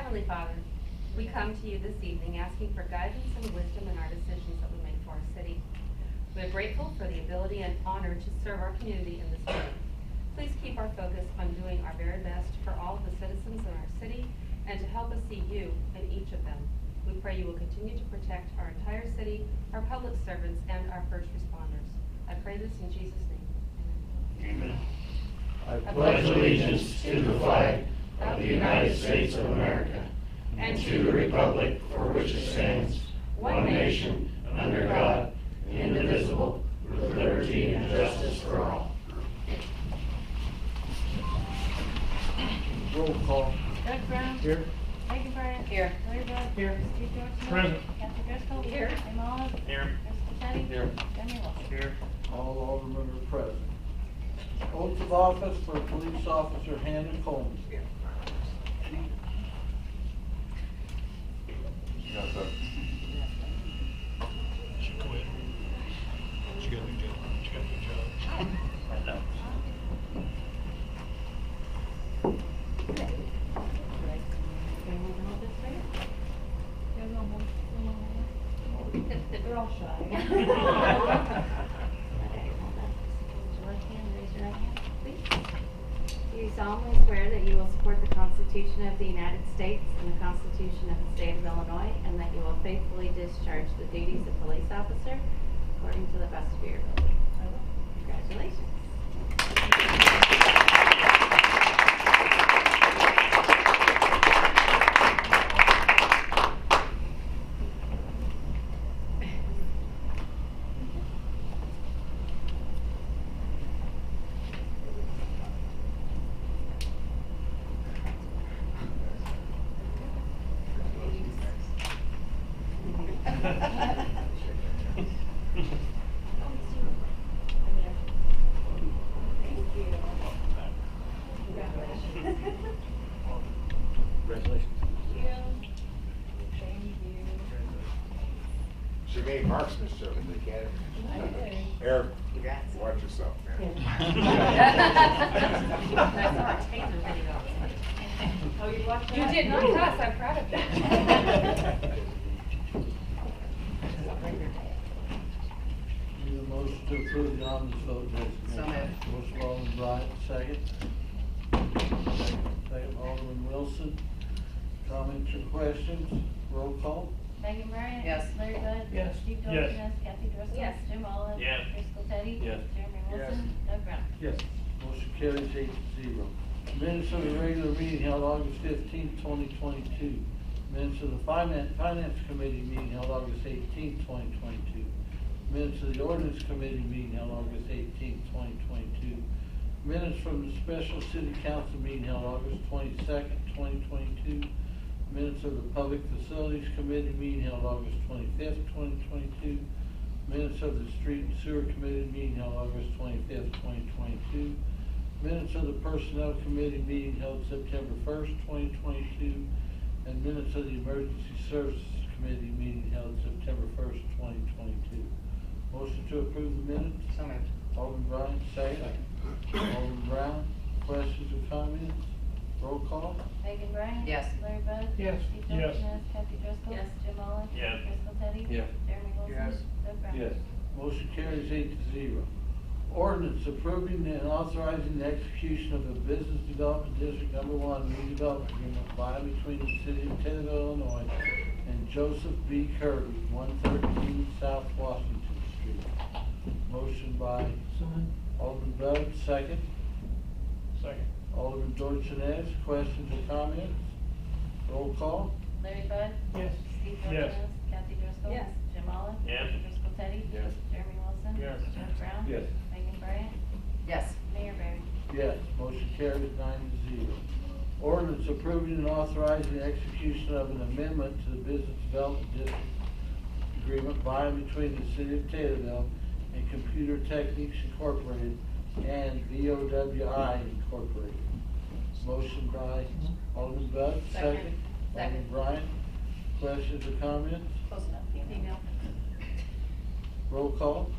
Heavenly Father, we come to you this evening asking for guidance and wisdom in our decisions that we make for our city. We are grateful for the ability and honor to serve our community in this way. Please keep our focus on doing our very best for all of the citizens in our city and to help us see you in each of them. We pray you will continue to protect our entire city, our public servants, and our first responders. I pray this in Jesus' name. Amen. I pledge allegiance to the flag of the United States of America and to the republic for which it stands, one nation, under God, indivisible, with liberty and justice for all. Roll call. Doug Brown. Here. Megan Bryant. Here. Larry Bud. Here. Steve George. Present. Kathy Driscoll. Here. Jim Olive. Here. Chris Cassetti. Here. Jeremy Wilson. Here. All aldermen are present. Oath of office for police officer Hannah Coleman. She quit. She got a new job. She got a new job. I know. They're all shy. Raise your left hand, raise your right hand, please. Do you solemnly swear that you will support the Constitution of the United States and the Constitution of the State of Illinois, and that you will faithfully discharge the duties of police officer according to the best of your ability? I will. Congratulations. Congratulations. She made marksmanship in the academy. Eric, watch yourself, man. Oh, you watched You that? did not cuss, I'm proud of you. Need a motion to approve the omnibus vote designation. Motion Alderman Bryant, second. Second Alderman Wilson. Comments or questions? Roll call. Megan Bryant. Yes. Larry Bud. Yes. Steve George. Yes. Kathy Driscoll. Yes. Jim Olive. Yes. Chris Cassetti. Yes. Jeremy Wilson. Doug Brown. Yes. Motion carries 8-0. Minutes of the regular meeting held August 15th, 2022. Minutes of the Finance Committee meeting held August 18th, 2022. Minutes of the Ordinance Committee meeting held August 18th, 2022. Minutes from the Special City Council meeting held August 22nd, 2022. Minutes of the Public Facilities Committee meeting held August 25th, 2022. Minutes of the Street and Sewer Committee meeting held August 25th, 2022. Minutes of the Personnel Committee meeting held September 1st, 2022. And minutes of the Emergency Services Committee meeting held September 1st, 2022. Motion to approve the minutes? So moved. Alderman Bryant, second. Alderman Brown, questions or comments? Roll call. Megan Bryant. Yes. Larry Bud. Yes. Steve George. Yes. Kathy Driscoll. Yes. Jim Olive. Yes. Chris Cassetti. Yes. Jeremy Wilson. Yes. Doug Brown. Motion carries 8-0. Ordinance approving and authorizing the execution of the Business Development District Number 1 redevelopment agreement by and between the City of Taylorville, Illinois and Joseph B. Kirby, 113 South Washington Street. Motion by Alderman Bud, second. Second. Alderman Dorchenez, questions or comments? Roll call. Larry Bud. Yes. Steve George. Yes. Kathy Driscoll. Yes. Jim Olive. Yes. Chris Cassetti. Yes. Jeremy Wilson. Yes. Doug Brown. Yes. Megan Bryant. Yes. Mayor Barry. Yes, motion carries 9-0. Ordinance approving and authorizing the execution of an amendment to the Business Development District Agreement by and between the City of Taylorville and Computer Techniques Incorporated and VOWI Incorporated. Motion by Alderman Bud, second. Alderman Bryant, questions or comments? Close enough. Female. Roll call.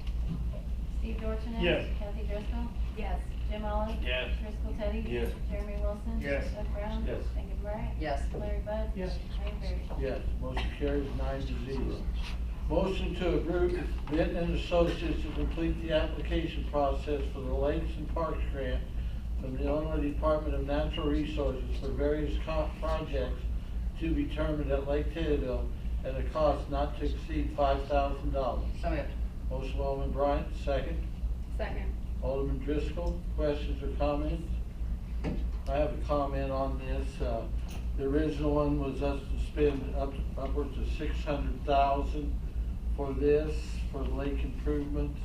Steve Dorchenez. Yes. Kathy Driscoll. Yes. Jim Olive? Yes. Driscoll Teddy? Yes. Jeremy Wilson? Yes. Doug Brown? Yes. Megan Bryan? Yes. Larry Bud? Yes. Larry Bird? Yes, motion carries 9-0. Motion to approve Benton and Associates to complete the application process for the Lakes and Parks Grant from the Illinois Department of Natural Resources for various projects to be determined at Lake Taylorville at a cost not to exceed $5,000. So moved. Motion by Alderman Bryant, second. Second. Alderman Driscoll, questions or comments? I have a comment on this. The original one was us to spend upwards of $600,000 for this, for lake improvements.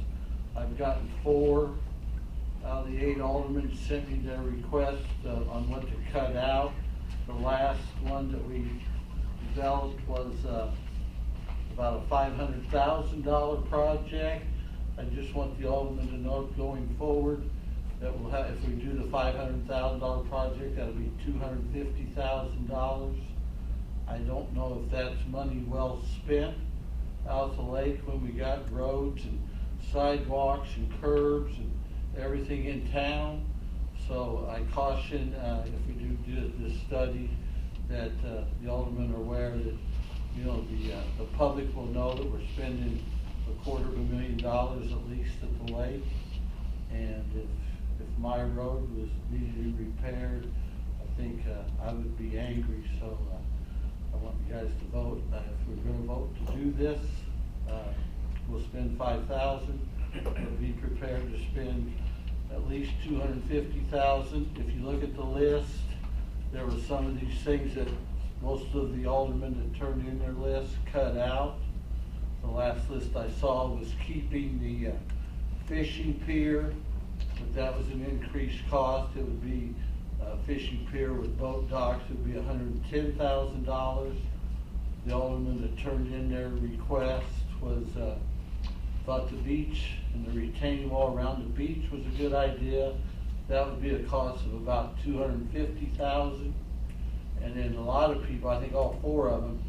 I've gotten 4 out of the 8 aldermen sent me their request on what to cut out. The last one that we developed was about a $500,000 project. I just want the aldermen to know going forward that we'll have, if we do the $500,000 project, that'll be $250,000. I don't know if that's money well spent out at the lake when we got roads and sidewalks and curbs and everything in town. So I caution, if we do this study, that the aldermen are aware that, you know, the public will know that we're spending $250,000 at least at the lake. And if my road was needed to be repaired, I think I would be angry. So I want you guys to vote. If we're going to vote to do this, we'll spend $5,000. We'll be prepared to spend at least $250,000. If you look at the list, there were some of these things that most of the aldermen that turned in their list cut out. The last list I saw was keeping the fishing pier, but that was an increased cost. It would be a fishing pier with boat docks. It would be $110,000. The alderman that turned in their request was thought the beach and the retaining wall around the beach was a good idea. That would be a cost of about $250,000. And then a lot of people, I think all 4 of them,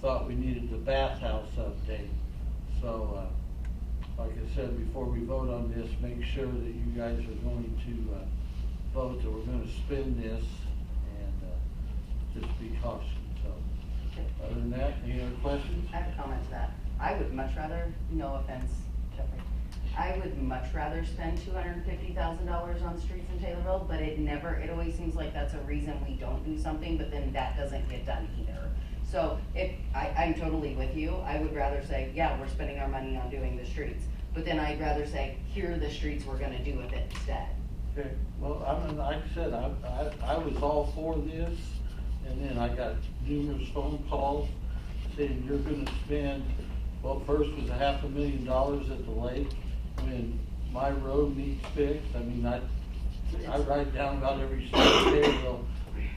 thought we needed the bathhouse update. So, like I said, before we vote on this, make sure that you guys are going to vote that we're going to spend this, and just be cautious. So, other than that, any other questions? I have a comment to that. I would much rather, no offense, Jeffrey, I would much rather spend $250,000 on streets in Taylorville, but it always seems like that's a reason we don't do something, but then that doesn't get done either. So I'm totally with you. I would rather say, yeah, we're spending our money on doing the streets, but then I'd rather say, here are the streets we're gonna do with it instead. Okay, well, I mean, like I said, I was all for this, and then I got numerous phone calls saying you're gonna spend, well, first was $500,000 at the lake when my road needs fixed. I mean, I ride down about every Saturday,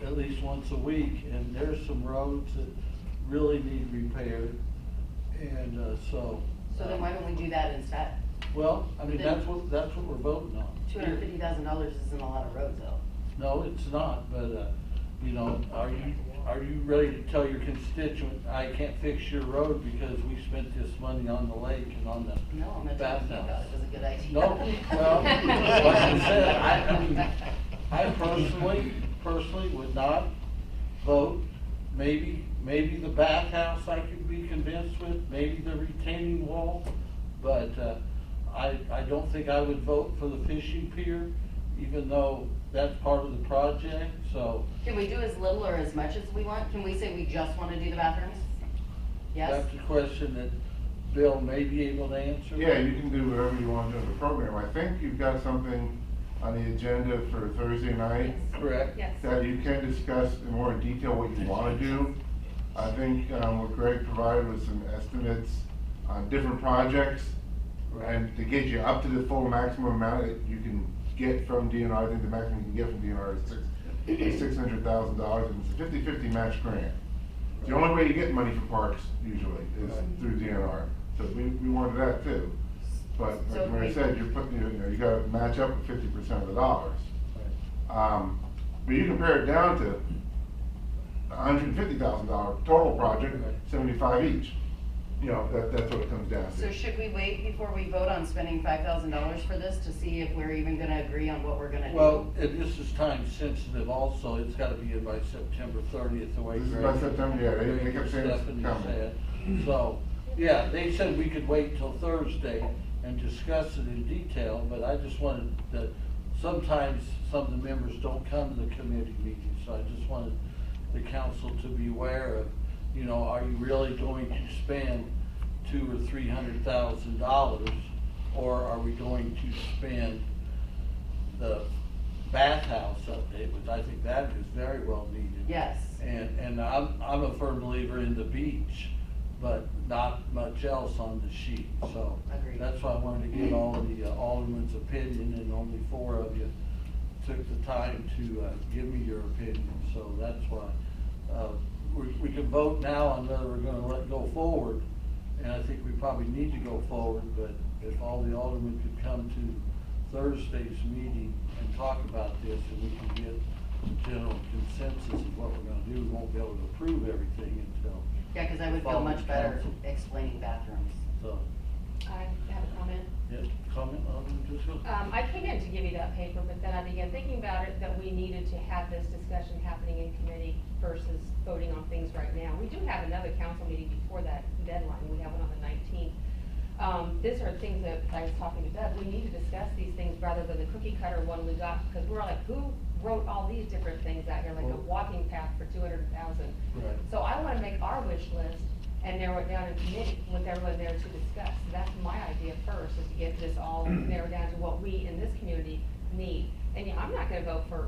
at least once a week, and there's some roads that really need repaired, and So then why don't we do that instead? well, I mean, that's what we're voting on. $250,000 isn't a lot of roads though. No, it's not, but, you know, are you ready to tell your constituent, I can't fix your road because we spent this money on the lake and on the No, I'm not talking about bathhouse? it as a good idea. No, well, like I said, I mean, I personally would not vote. Maybe the bathhouse I could be convinced with, maybe the retaining wall, but, I don't think I would vote for the fishing pier, even though that's part of the project, so. Can we do as little or as much as we want? Can we say we just want to do the bathrooms? Yes? That's a question that Bill may be able to answer. Yeah, you can do whatever you want to do in the program. I think you've got something on the agenda for Thursday night Correct? Yes. that you can discuss in more detail what you want to do. I think what Greg provided was some estimates on different projects, and to get you up to the full maximum amount that you can get from DNR. I think the maximum you can get from DNR is $600,000, and it's a 50-50 match grant. The only way you get money for parks usually is through DNR, so we wanted that too. But So like Mary said, you're putting, you got to match up with 50% of the dollars. But you compare it down to $150,000 total project, 75 each. you know, that's what it comes down to. So should we wait before we vote on spending $5,000 for this to see if we're even gonna agree on what we're gonna do? Well, this is time sensitive also, it's gotta be in by September 30th, the way This is Greg- by September, yeah, they Greg kept saying it's Stephanie coming. said. So, yeah, they said we could wait till Thursday and discuss it in detail, but I just wanted to, sometimes some of the members don't come to the committee meetings, so I just wanted the council to be aware of, you know, are you really going to spend $200,000 or $300,000, or are we going to spend the bathhouse update, which I think that is very well needed. Yes. And I'm a firm believer in the beach, but not much else on the sheet, so. Agreed. That's why I wanted to get all the aldermen's opinion, and only 4 of you took the time to give me your opinion, so that's why. We can vote now on whether we're gonna let go forward, and I think we probably need to go forward, but if all the aldermen could come to Thursday's meeting and talk about this, and we can get general consensus of what we're gonna do, we won't be able to approve everything until. Yeah, cause I would feel Follow much the better council. explaining bathrooms. So, I have a comment. yes, comment, Alderman Driscoll? I came in to give you that paper, but then I began thinking about it, that we needed to have this discussion happening in committee versus voting on things right now. We do have another council meeting before that deadline, we have one on the 19th. These are things that I was talking to Bev, we need to discuss these things rather than the cookie cutter one we got, because we're like, who wrote all these different things out here, like a walking path for 200,000? Right. So I wanna make our wish list and narrow it down in committee with everyone there to discuss. That's my idea first, is to get this all narrowed down to what we in this community need. And yeah, I'm not gonna vote for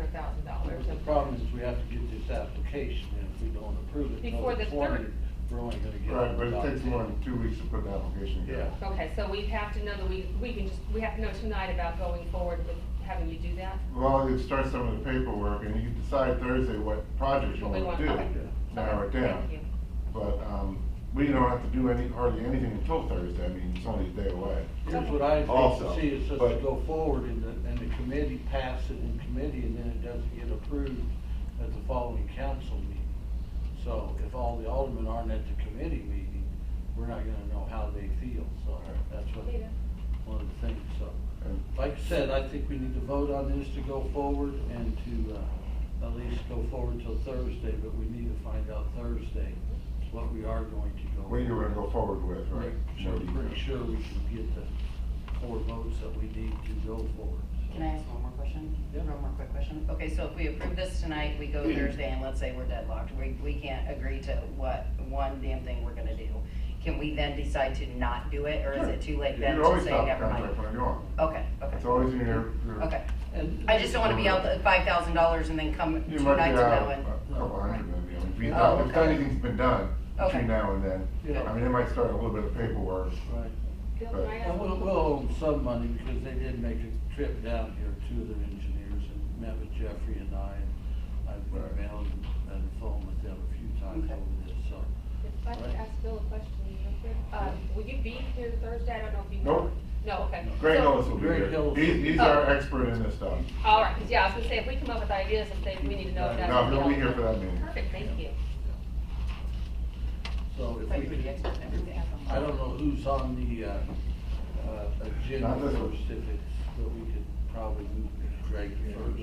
$600,000. The problem is we have to get this application, and if we don't approve it Before until the the 20th, we're only gonna get. Right, but it about takes more than 2 weeks to put the application together. Yeah. Okay, so we have to know that we have to know tonight about going forward with having you do that? Well, you start some of the paperwork, and you can decide Thursday what projects you What we want to want, do, okay. narrow it down. Thank you. But, we don't have to do hardly anything until Thursday, I mean, it's only a day away. Here's what I'd hate Also, to see, is just to but- go forward and the committee pass it in committee, and then it doesn't get approved at the following council meeting. So if all the aldermen aren't at the committee meeting, we're not gonna know how they feel, so that's what, Peter. one of the things, so. And- Like I said, I think we need to vote on this to go forward and to, at least go forward till Thursday, but we need to find out Thursday what we are going to go. What you're gonna go forward with, right? So we're pretty sure we can get the 4 votes that we need to go forward. Can I ask one more question? Yeah. One more quick question. Okay, so if we approve this tonight, we go Thursday, and let's say we're deadlocked, we can't agree to what one damn thing we're gonna do. Can we then decide to not do it, or is it too late You then can to always say stop the never mind? contract when you want. Okay, It's okay, always in your. okay. And I just don't wanna be out the $5,000 and then come You 2 might nights be from out now and. a couple hundred maybe, I mean, if you Oh, if okay. anything's been done Okay. between now and then. Yeah. I mean, they might start a little bit of paperwork. Right. Bill, But- can I ask And one we'll owe them some money because they did make a trip down here, 2 of their engineers, and met with Jeffrey and I've Right. emailed and phoned with them a few times Okay. over this, so. If I could Right. ask Bill a question, real quick. Will you be here Thursday? I don't know if you. Nope. No, okay. Greg So- Hillis will be Greg here. Hillis. He's our expert in this stuff. All right, 'cause yeah, I was gonna say, if we come up with ideas and things, we need to know if that's. No, gonna he'll be all- here for that meeting. Perfect, thank you. So if Thank we you for the could, expert and everything. I don't know who's on the, agenda Not this one. first, if it's, but we could probably move Greg first.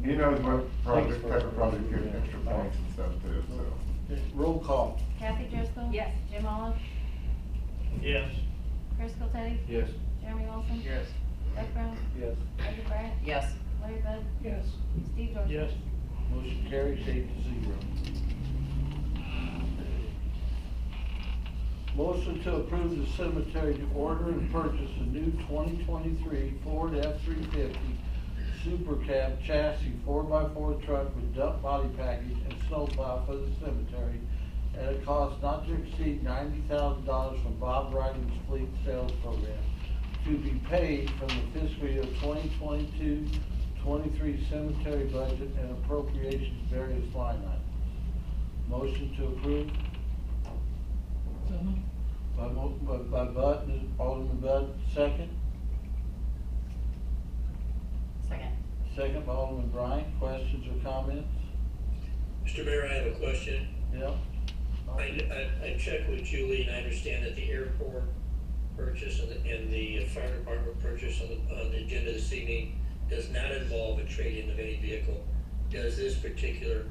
He knows what project, Thanks for- type of project gives extra points and stuff too, so. Okay, roll call. Kathy Driscoll? Yes. Jim Olive? Yes. Chris Teddy? Yes. Jeremy Wilson? Yes. Doug Brown? Yes. Edward Bryant? Yes. Larry Bud? Yes. Steve Dorsones? Yes. Motion carries 8-0. Motion to approve the cemetery to order and purchase a new 2023 Ford F-350 Super Cab chassis 4x4 truck with dump body package and snowplow for the cemetery at a cost not to exceed $90,000 from Bob Ryden's fleet sales program to be paid from the fiscal year 2022-23 cemetery budget and appropriations various line items. Motion to approve? By Bud, Alderman Bud, second. Second. Second by Alderman Bryant. Questions or comments? Mr. Mayor, I have a question. Yeah. I checked with Julie, and I understand that the airport purchase and the fire department purchase on the agenda this evening does not involve a trade-in of any vehicle. Does this particular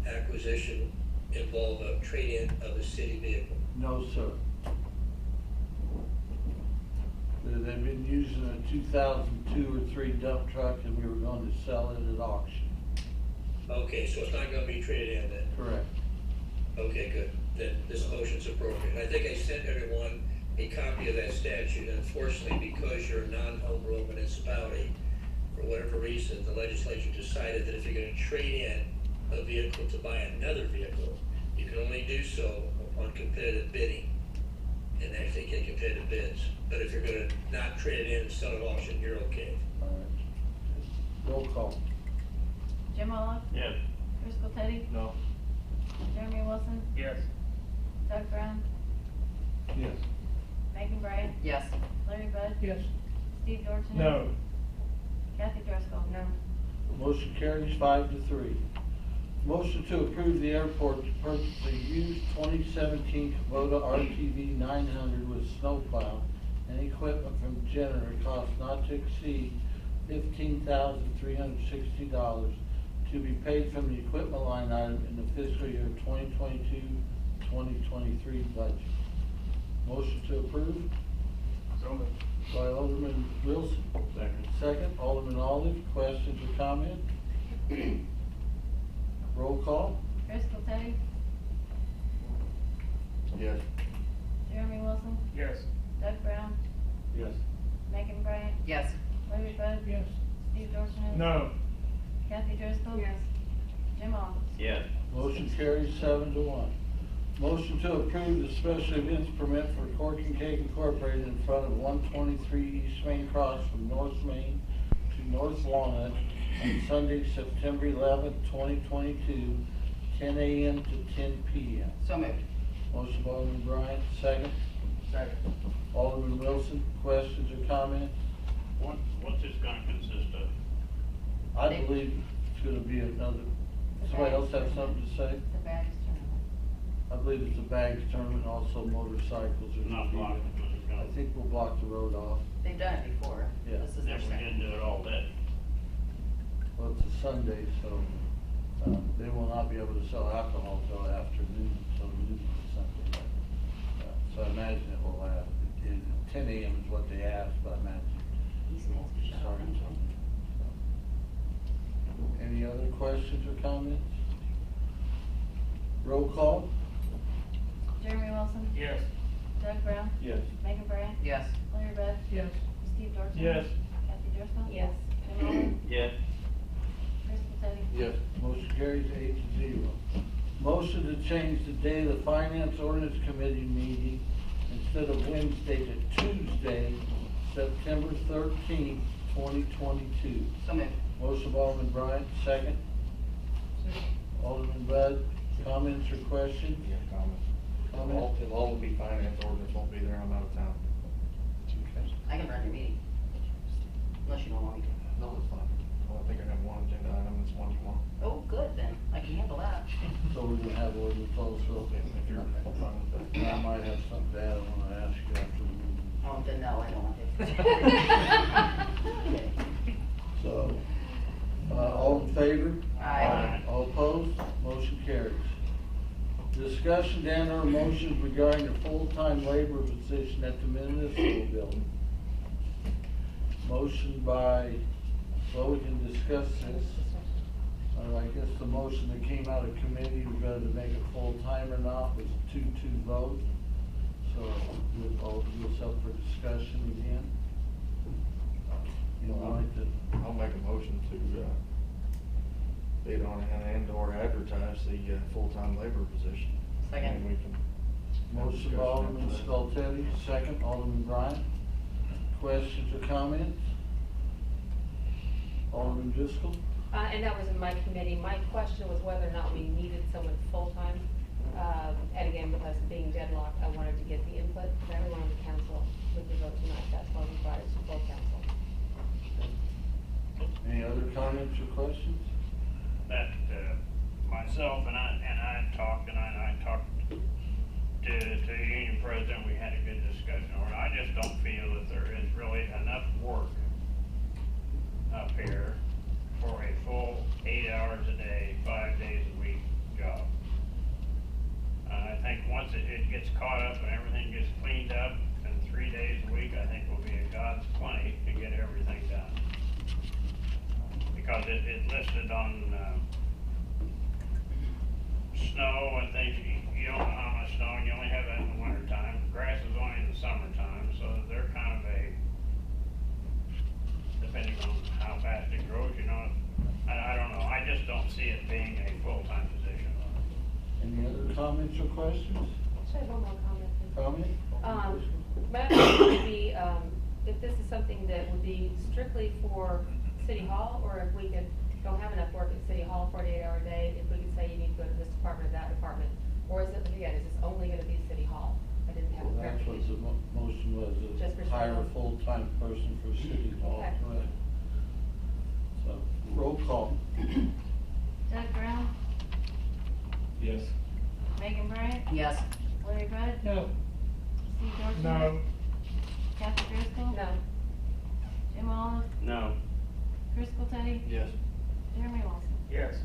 acquisition involve a trade-in of a city vehicle? No, sir. They've been using a 2002 or 3 dump truck, and we were going to sell it at auction. Okay, so it's not gonna be traded in then? Correct. Okay, good. Then this motion's appropriate. I think I sent everyone a copy of that statute. Unfortunately, because you're a non-home rule municipality, for whatever reason, the legislature decided that if you're gonna trade in a vehicle to buy another vehicle, you can only do so upon competitive bidding and actually get competitive bids. But if you're gonna not trade it in and sell it at auction, you're okay. All right. Roll call. Jim Olive, Yes. Driscoll Teddy, No. Jeremy Wilson, Yes. Doug Brown, Yes. Megan Bryan, Yes. Larry Bud, Yes. Steve Dorsones. No. Kathy Driscoll. No. Motion carries 5-3. Motion to approve the airport to purchase a used 2017 Kubota RTV 900 with snowplow and equipment from Jenner at cost not to exceed $15,360 to be paid from the equipment line item in the fiscal year 2022-2023 budget. Motion to approve So moved. by Alderman Wilson. Second. Second, Alderman Olive. Questions or comments? Roll call. Driscoll Teddy, Yes. Jeremy Wilson, Yes. Doug Brown, Yes. Megan Bryan, Yes. Larry Bud, Yes. Steve Dorsones. No. Kathy Driscoll. Yes. Jim Olive. Yes. Motion carries 7-1. Motion to approve the special events permit for Cork and Cake Incorporated in front of 123 East Main Cross from North Main to North Walnut on Sunday, September 11th, 2022, 10 a.m. to 10 p.m. So moved. Motion by Alderman Bryant, second. Second. Alderman Wilson, questions or comments? What's this gonna consist of? I believe it's gonna be another, somebody else have something to say? The bags tournament. I believe it's a bags tournament, also motorcycles are gonna Not be blocked. there. I think we'll block the road off. They've done it before. Yeah. This is their Never second. did do it all day. Well, it's a Sunday, so, they will not be able to sell alcohol till afternoon, so noon or something. So I imagine it will last, 10 a.m. is what they asked, but I imagine These nails are shut off. starting something. So. Any other questions or comments? Roll call? Jeremy Wilson, Yes. Doug Brown, Yes. Megan Bryan, Yes. Larry Bud, Yes. Steve Dorsones. Yes. Kathy Driscoll. Yes. Jim Olive, Yes. Driscoll Teddy. Yes. Motion carries 8-0. Motion to change the day of the Finance Ordinance Committee meeting instead of Wednesday to Tuesday, September 13th, 2022. So moved. Motion by Alderman Bryant, second. Alderman Bud, comments or questions? Yeah, comments. Comment? It'll all be finance, ordinance won't be there, I'm out of town. Okay. I can run your meeting. Unless you don't want me to. No, it's fine. Well, I think I have one agenda item, it's one you want. Oh, good then. I can handle that. So we're gonna have ordinance also. If you're fine with that. And I might have something to add, I wanna ask you after the meeting. Oh, then no, I don't want to. So, all in favor? Aye. All opposed? Motion carries. Discussion and/or motions regarding the full-time labor position at the municipal building. Motion by, well, we can discuss this. I guess the motion that came out of committee, whether to make it full-time or not, was a 2-2 vote. So, we'll open this up for discussion again. You would like to? I'll make a motion to, bid on and/or advertise the, full-time labor position. Second. And we can. Motion by Alderman Skoltedi, second, Alderman Bryant. Questions or comments? Alderman Driscoll? And that was in my committee. My question was whether or not we needed someone full-time. And again, with us being deadlocked, I wanted to get the input of everyone on the council with the vote tonight. That's why we brought it to full council. Any other comments or questions? That, myself and I talked to the union president, we had a good discussion on it. I just don't feel that there is really enough work up here for a full 8 hours a day, 5 days a week job. I think once it gets caught up and everything gets cleaned up, in 3 days a week, I think will be a God's plenty to get everything done. Because it listed on, snow and things, you don't know how much snow, and you only have that in the winter time. Grass is only in the summertime, so they're kind of depending on how fast it grows, you know. I don't know, I just don't see it being a full-time position. Any other comments or questions? I have one more comment. please. Comment? My question would be, if this is something that would be strictly for City Hall, or if we don't have enough work at City Hall, 48-hour day, if we could say you need to go to this department or that department, or is it, again, is this only gonna be City Hall? I didn't have a Well, that's what the clarification. motion was, Just for to hire a City Hall. full-time person for City Hall, Okay. correct? So, roll call. Doug Brown, Yes. Megan Bryant, Yes. Larry Bud, No. Steve Dorsones. No. Kathy Driscoll. No, Jim Olive, No. Chris Teddy, Yes. Jeremy Wilson. Yes.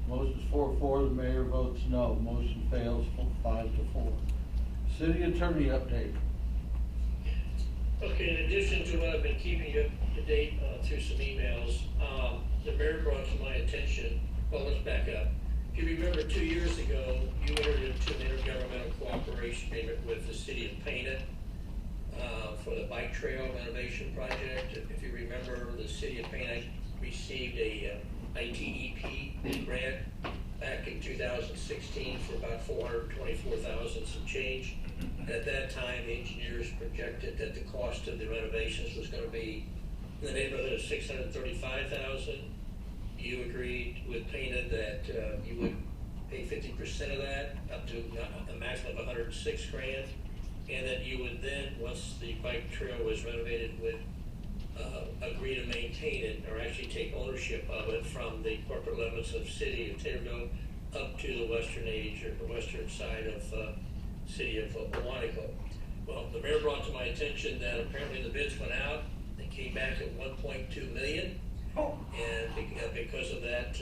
Motion's 4-4, the mayor votes no. Motion fails 5-4. City attorney update. Okay, in addition to what I've been keeping you up to date through some emails, the mayor brought to my attention, well, let's back up. If you remember 2 years ago, you entered into an intergovernmental cooperation agreement with the city of Pana for the bike trail renovation project. If you remember, the city of Pana received a ITEP grant back in 2016 for about $424,000 some change. At that time, the engineers projected that the cost of the renovations was going to be in the neighborhood of $635,000. You agreed with Pana that you would pay 50% of that, up to a maximum of $106,000, and that you would then, once the bike trail was renovated, would agree to maintain it, or actually take ownership of it from the corporate limits of city of Taylorville up to the western edge or the western side of city of OMNIBUS. Well, the mayor brought to my attention that apparently the bids went out. They came back at $1.2 million. And because of that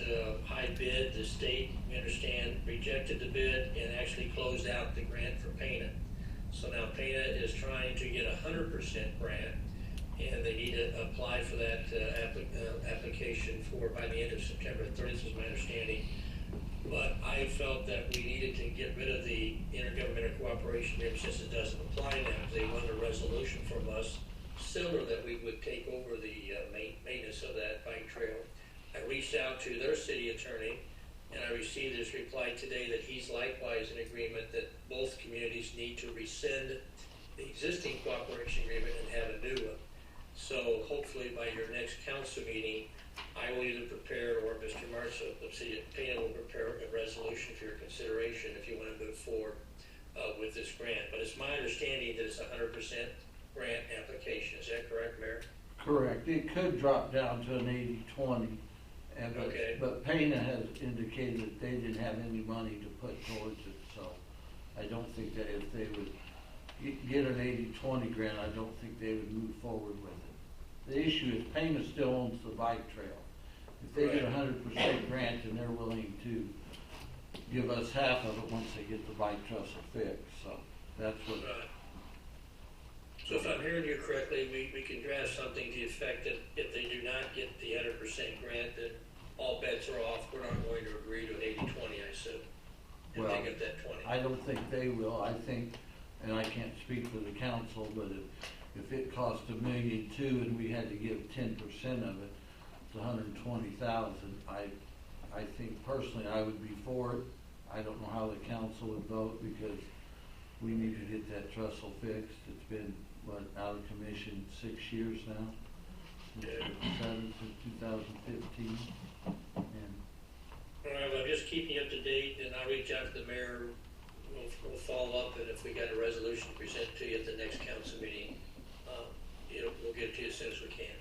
high bid, the state, we understand, rejected the bid and actually closed out the grant for Pana. So now Pana is trying to get 100% grant, and they need to apply for that application by the end of September 30th, is my understanding. But I felt that we needed to get rid of the intergovernmental cooperation agreement since it doesn't apply now, because they wanted a resolution from us similar that we would take over the maintenance of that bike trail. I reached out to their city attorney, and I received his reply today that he's likewise in agreement that both communities need to rescind the existing cooperation agreement and have a new one. So hopefully by your next council meeting, I will either prepare, or Mr. Martz of the city of Pana will prepare a resolution for your consideration if you want to move forward with this grant. But it's my understanding that it's 100% grant application. Is that correct, Mayor? Correct. It could drop down to an 80-20. Okay. But Pana has indicated that they didn't have any money to put towards it, so I don't think that if they would get an 80-20 grant, I don't think they would move forward with it. The issue is Pana still owns the bike trail. If they get 100% grant, then they're willing to give us half of it once they get the bike trestle fixed, so that's what. Right. So if I'm hearing you correctly, we can draft something to the effect that if they do not get the 100% grant, then all bets are off. We're not going to agree to an 80-20, I assume. And Well, they get that 20. I don't think they will. I think, and I can't speak for the council, but if it cost $1.2 million and we had to give 10% of it, it's $120,000. I think personally I would be for it. I don't know how the council would vote because we need to get that trestle fixed. It's been out of commission 6 years now, since 2015. And All right, well, I'm just keeping you up to date, and I'll reach out to the mayor. We'll follow up, and if we got a resolution to present to you at the next council meeting, we'll get it to you as soon as we can.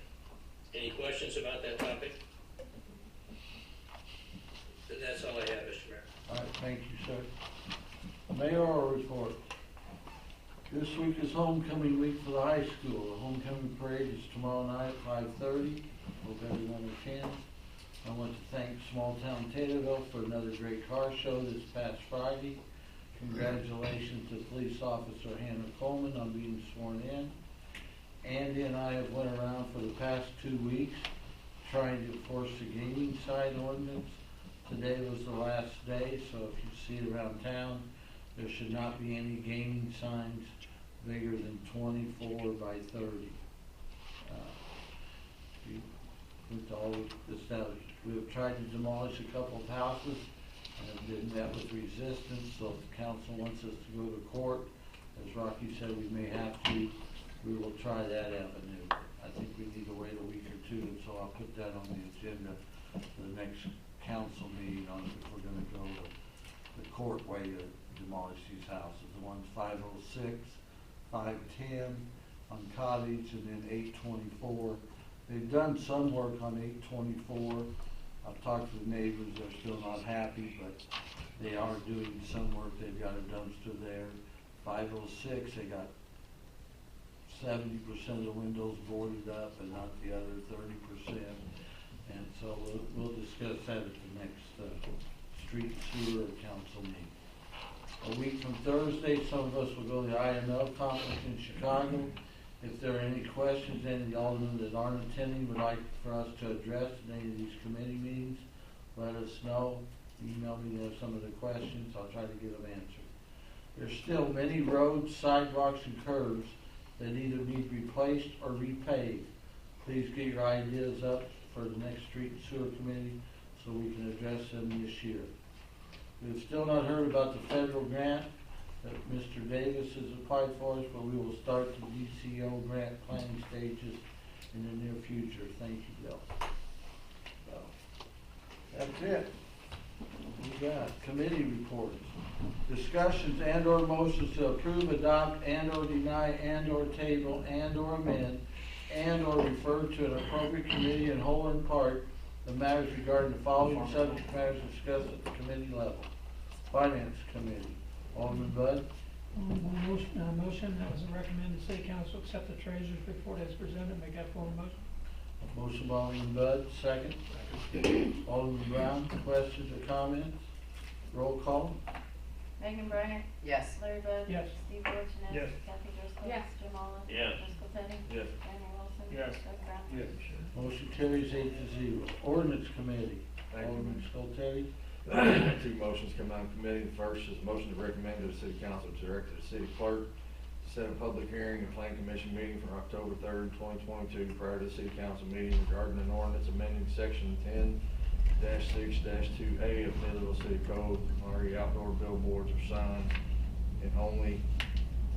Any questions about that topic? Then that's all I have, Mr. Mayor. all right, thank you, sir. Mayoral report. This week is homecoming week for the high school. The homecoming parade is tomorrow night at 5:30. Hope everyone attends. I want to thank Small Town Taylorville for another great car show this past Friday. Congratulations to Police Officer Hannah Coleman on being sworn in. Andy and I have went around for the past 2 weeks trying to enforce the gaming side ordinance. Today was the last day, so if you see it around town, there should not be any gaming signs bigger than 24 by 30. With all this stuff, we have tried to demolish a couple of houses and have been met with resistance, so if the council wants us to go to court, as Rocky said, we may have to, we will try that avenue. I think we need to wait a week or two, and so I'll put that on the agenda for the next council meeting on if we're gonna go the court way to demolish these houses. The ones 506, 510 on Cottage, and then 824. They've done some work on 824. I've talked to the neighbors, they're still not happy, but they are doing some work. They've got a dumpster there. 506, they got 70% of the windows boarded up and not the other 30%. And so we'll discuss that at the next street sewer council meeting. A week from Thursday, some of us will go to the IML conference in Chicago. If there are any questions any of the aldermen that aren't attending would like for us to address in any of these committee meetings, let us know. Email me some of the questions. I'll try to get them answered. There's still many roads, sidewalks, and curbs that either need replaced or repaved. Please get your ideas up for the next street and sewer committee so we can address them this year. We've still not heard about the federal grant that Mr. Davis has applied for us, but we will start the DCO grant planning stages in the near future. Thank you, Bill. So, that's it. We got committee reports. Discussions and or motions to approve, adopt, and or deny, and or table, and or amend, and or refer to an appropriate committee in whole or in part the matters regarding the following subject matters discussed at the committee level. Finance Committee. Alderman Bud. Motion that was recommended City Council accept the treasurer's report as presented. Make that form of motion. Motion by Alderman Bud, second. Alderman Brown, questions or comments? Roll call. Megan Briner. Yes. Larry Bud. Yes. Steve Dorsones. Yes. Kathy Driscoll. Yes. Jim Olive. Yes. Driscoll Teddy. Yes. Jeremy Wilson. Yes. Doug Brown. Yes. Motion carries 8-0. Ordinance Committee. Thank you. Alderman Skoltedi. Two motions come out of committee. The first is a motion to recommend to the city council to direct the city clerk to set a public hearing and plan commission meeting for October 3rd, 2022 prior to the city council meeting regarding an ordinance amending section 10-6-2A of Taylorville City Code, RE outdoor billboards or signs in only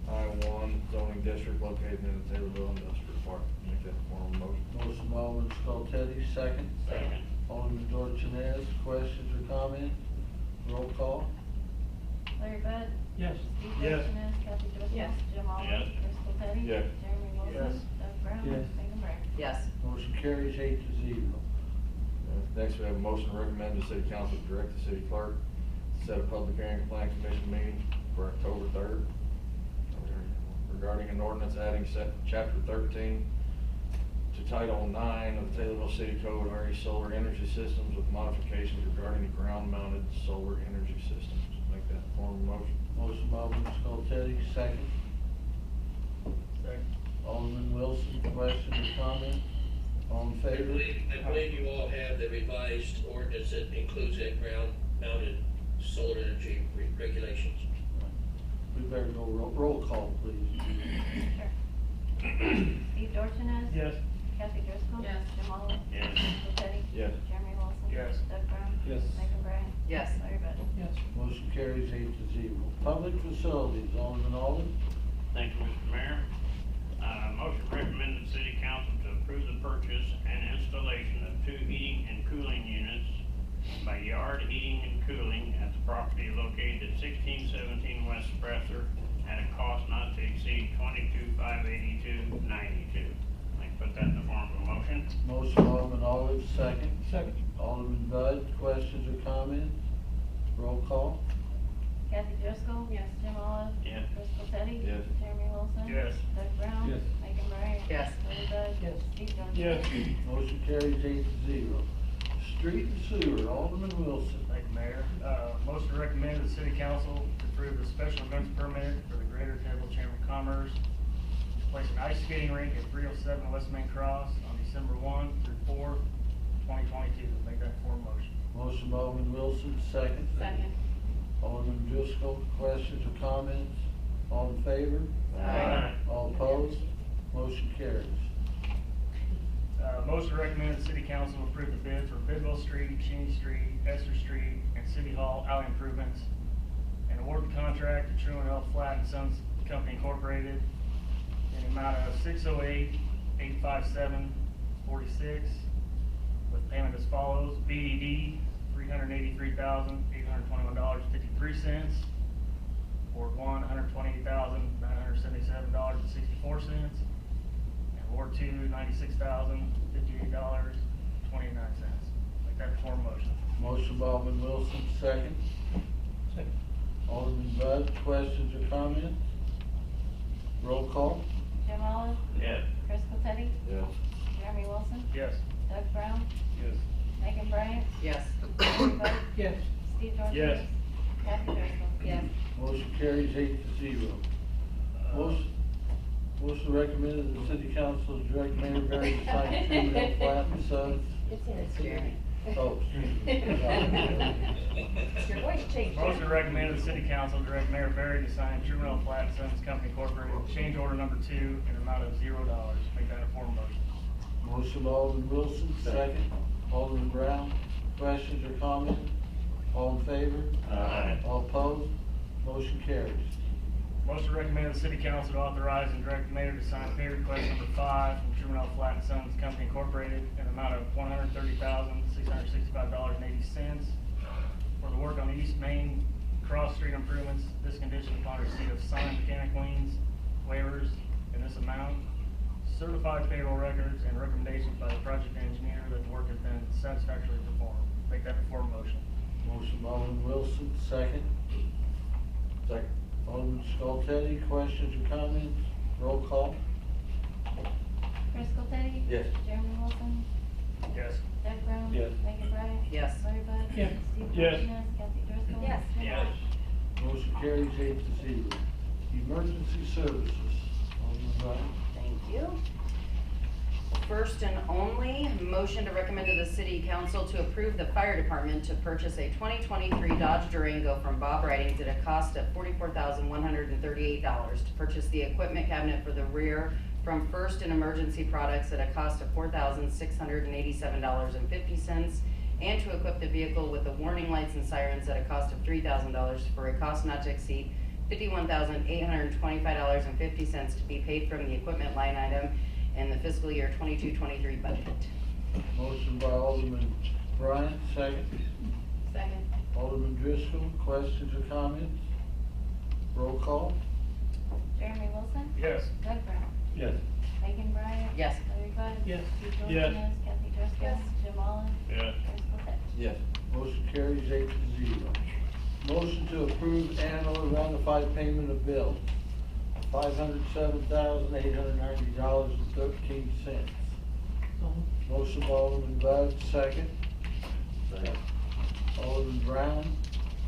I-1 zoning district located in the Taylorville Industrial Park. Make that form of motion. Motion by Alderman Skoltedi, second. Second. Alderman Dorsones, questions or comments? Roll call. Larry Bud. Yes. Steve Yes. Dorsones. Kathy Driscoll. Yes. Jim Olive. Yes. Driscoll Teddy. Yes. Jeremy Wilson. Yes. Doug Brown. Yes. Megan Briner. Yes. Motion carries 8-0. Next, we have a motion to recommend the city council to direct the city clerk to set a public hearing and plan commission meeting for October 3rd regarding an ordinance adding chapter 13 to Title 9 of the Taylorville City Code, RE solar energy systems with modifications regarding the ground-mounted solar energy systems. Make that form of motion. Motion by Alderman Skoltedi, second. Second. Alderman Wilson, questions or comments? All in I favor? believe you all have the revised ordinance that includes that ground-mounted solar energy regulations. We better go roll call, please. Sure. Steve Dorsones. Yes. Kathy Driscoll. Yes. Jim Olive. Yes. Driscoll Teddy. Yes. Jeremy Wilson. Yes. Doug Brown. Yes. Megan Briner. Yes. Larry Bud. Yes. Motion carries 8-0. Public facilities, Alderman Alden. Thank you, Mr. Mayor. Motion recommended city council to approve the purchase and installation of 2 heating and cooling units by Yard Heating and Cooling at the property located at 1617 West Spresser at a cost not to exceed $22,582.92. I put that in the form of a motion. Motion by Alderman Olive, second. Second. Alderman Bud, questions or comments? Roll call. Kathy Driscoll. Yes. Jim Olive. Yes. Crystal Teddy. Yes. Jeremy Wilson. Yes. Doug Brown. Yes. Megan Bryan. Yes. Larry Bud. Yes. Steve Jones. Yes. Motion carries 8-0. Street and sewer, Alderman Wilson. Thank you, Mayor. Motion to recommend the city council to approve the special events permit for the Greater Taylorville Chamber of Commerce to place an ice skating rink at 307 West Main Cross on December 1 through 4, 2022. Make that form motion. Motion by Alderman Wilson, second. Second. Alderman Driscoll, questions or comments? All in favor? Aye. All opposed? Motion carries. Motion to recommend the city council approve the bid for Bidwell Street, Cheney Street, Esther Street, and City Hall alley improvements, and award the contract to Truman L. Flat and Sons Company Incorporated in the amount of $608,857.46, with payment as follows: BDD $383,821.53, Ward 1 $128,977.64, and Ward 2 $96,058.29. Make that form motion. Motion by Alderman Wilson, second. Second. Alderman Bud, questions or comments? Roll call. Jim Olive. Yes. Crystal Teddy. Yes. Jeremy Wilson. Yes. Doug Brown. Yes. Megan Bryan. Yes. Larry Bud. Yes. Steve Jones. Yes. Kathy Driscoll. Yes. Motion carries 8-0. Motion recommended the city council to direct Mayor Barry to sign Truman L. Flat and Sons. It's in It's Jeremy. Oh, excuse me. Your voice changed. Motion to recommend the city council direct Mayor Barry to sign Truman L. Flat and Sons Company Incorporated change order number 2 in an amount of $0. Make that a form motion. Motion by Alderman Wilson, second. Alderman Brown, questions or comments? All in favor? Aye. All opposed? Motion carries. Motion to recommend the city council to authorize and direct the mayor to sign pay request number 5 from Truman L. Flat and Sons Company Incorporated in an amount of $130,665.80 for the work on the East Main Cross Street improvements. This condition upon receipt of signed mechanic liens, waivers in this amount, certified payroll records, and recommendations by the project engineer that the work has been satisfactorily performed. Make that a form motion. Motion by Alderman Wilson, second. Second. Alderman Skoltedi, questions or comments? Roll call. Crystal Teddy. Yes. Jeremy Wilson. Yes. Doug Brown. Yes. Megan Bryan. Yes. Larry Bud. Yes. Steve Jones. Yes. Yes. Kathy Driscoll. Yes. Jim Yes. Olive. Motion carries 8-0. Emergency services. Alderman Brown. Thank you. First and only, motion to recommend to the city council to approve the fire department to purchase a 2023 Dodge Durango from Bob Ridings at a cost of $44,138 to purchase the equipment cabinet for the rear from First and Emergency Products at a cost of $4,687.50, and to equip the vehicle with the warning lights and sirens at a cost of $3,000 for a cost not to exceed $51,825.50 to be paid from the equipment line item in the fiscal year 22-23 budget. Motion by Alderman Bryant, second. Second. Alderman Driscoll, questions or comments? Roll call. Jeremy Wilson. Yes. Doug Brown. Yes. Megan Bryan. Yes. Larry Bud. Yes. Steve Jones. Yes. Kathy Driscoll. Yes. Jim Olive. Yes. Crystal Teddy. Yes. Motion carries 8-0. Motion to approve annual ratified payment of bills, $507,890.13. Motion by Alderman Bud, second. Second. Alderman Brown,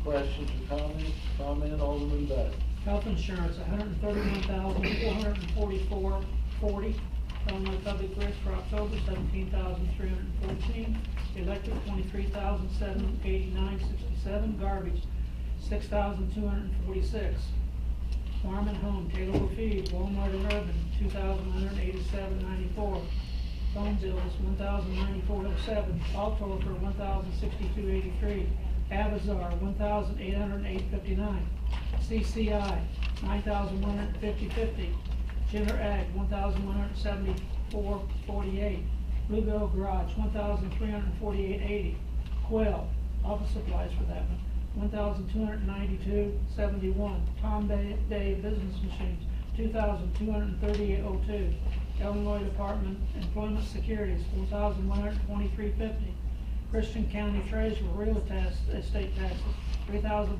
questions or comments? Comment, Alderman Bud. Health insurance, $131,444.40. Illinois Public Works for October, $17,314. Electric, $23,789.67. Garbage, $6,246. Farm and Home, Taylorville Feed, Walmart and Urban, $2,187.94. Phone bills, $1,094.07. All total for $1,062.83. Avazar, $1,808.59. CCI, $9,150.50. Jenner Ag, $1,174.48. Bluebell Garage, $1,348.80. Quail, office supplies for that one, $1,292.71. Tom Day Business Machines, $2,238.02. Illinois Department Employment Securities, $4,123.50. Christian County Treasurer Real Estate Taxes, $3,776.50.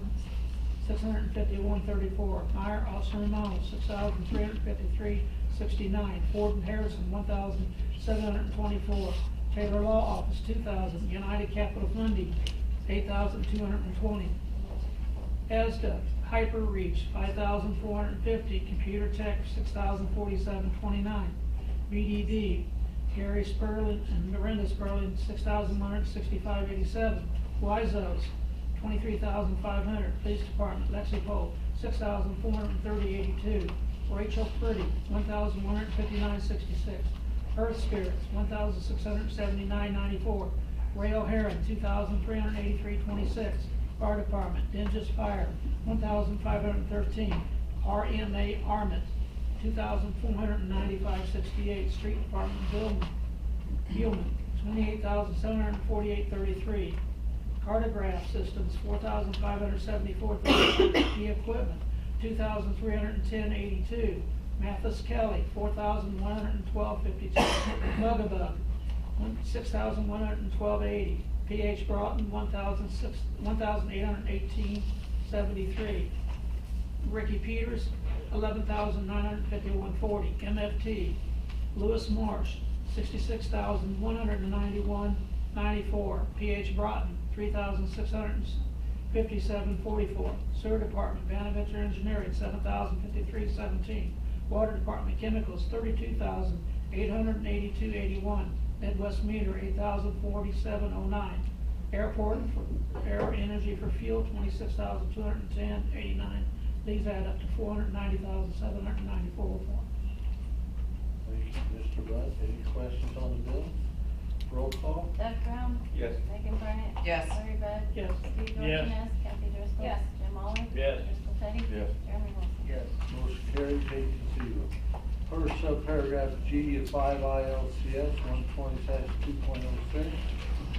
$651.34. Meyer, Austin, Romano, $6,353.69. Ford and Harrison, $1,724. Taylor Law Office, $2,000. United Capital Funding, $8,220. ESDA, Hyper Reach, $5,450. Computer Tech, $6,047.29. BDD, Gary Sperling and Miranda Sperling, $6,165.87. Wiseau's, $23,500. Police Department, Lexi Pope, $6,430.82. Rachel Purdy, $1,159.66. Earth Spirits, $1,679.94. Ray O'Haron, $2,383.26. Fire Department, Dinges Fire, $1,513. RMA Armament, $2,495.68. Street Department, Gilman, $28,748.33. Cartograph Systems, $4,574.33. Key Equipment, $2,310.82. Mathis Kelly, $4,112.52. Mugabug, $6,112.80. P.H. Broughton, $1,818.73. Ricky Peters, $11,951.40. MFT, Lewis Marsh, $66,191.94. P.H. Broughton, $3,657.44. Sewer Department, Vanaventer Engineering, $7,053.17. Water Department, Chemicals, $32,882.81. Midwest Meter, $8,047.09. Airport, Air Energy for Fuel, $26,210.89. These add up to $490,794. Thank you, Mr. Budd. Any questions on the bill? Roll call? Doug Brown? Yes. Megan Burnett? Yes. Larry Bud? Yes. Steve Yes. Dorsones? Kathy Driscoll? Yes. Jim Olive? Yes. Crystal Teddy? Yes. Jeremy Wilson? Yes. Motion carries 8-0. First subparagraph G of 5 ILCS 120-2.06.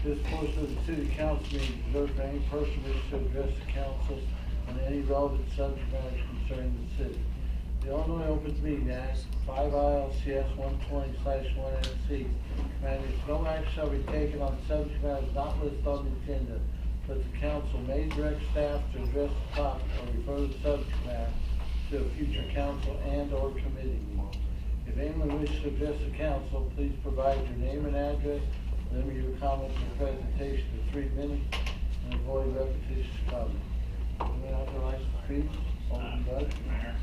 This portion of the city council meeting is reserved for any person wishing to address the council on any relevant subject matters concerning the city. The Illinois Open Meeting Act 5 ILCS 120/1NC mandates no action shall be taken on subject matters not listed on the agenda, but the council may direct staff to address the topic or refer the subject matter to a future council and/or committee meeting. If anyone wishes to address the council, please provide your name and address, limit your comments and presentation to 3 minutes, and avoid repetitious comments. Anyone out there like to speak? Alderman Bud? Mayor,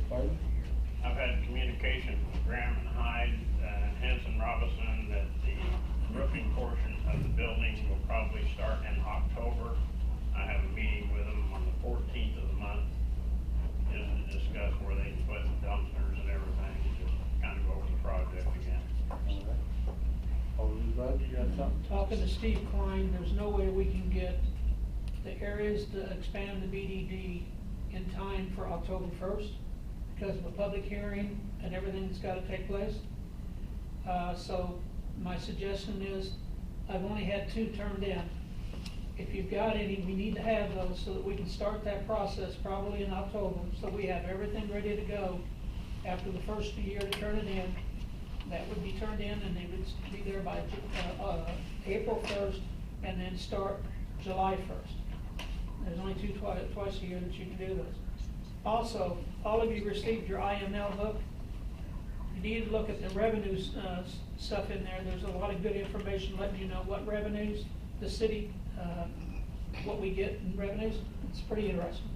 Pardon? I've had communication from Graham and Hyde and Henson Robinson that the roofing portion of the building will probably start in October. I have a meeting with them on the 14th of the month, just to discuss where they can put dumpsters and everything, just kind of go over the project again. All right. Alderman Bud, you got something? Talking to Steve Klein, there's no way we can get the areas to expand the BDD in time for October 1st because of a public hearing and everything that's got to take place. So my suggestion is, I've only had 2 turned in. If you've got any, we need to have those so that we can start that process probably in October, so we have everything ready to go after the first year to turn it in. That would be turned in and they would be there by April 1st and then start July 1st. There's only twice a year that you can do this. Also, all of you received your IML book. You need to look at the revenues stuff in there. There's a lot of good information letting you know what revenues the city, what we get in revenues. It's pretty interesting.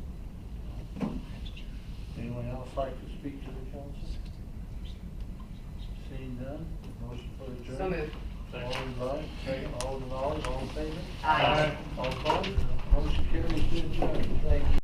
Anyone else like to speak to the council? Seeing none, motion for adjournment. So moved. Alderman Bud, second. Alderman Olive, all in favor? Aye. All opposed? Motion carries to adjourn. Thank you.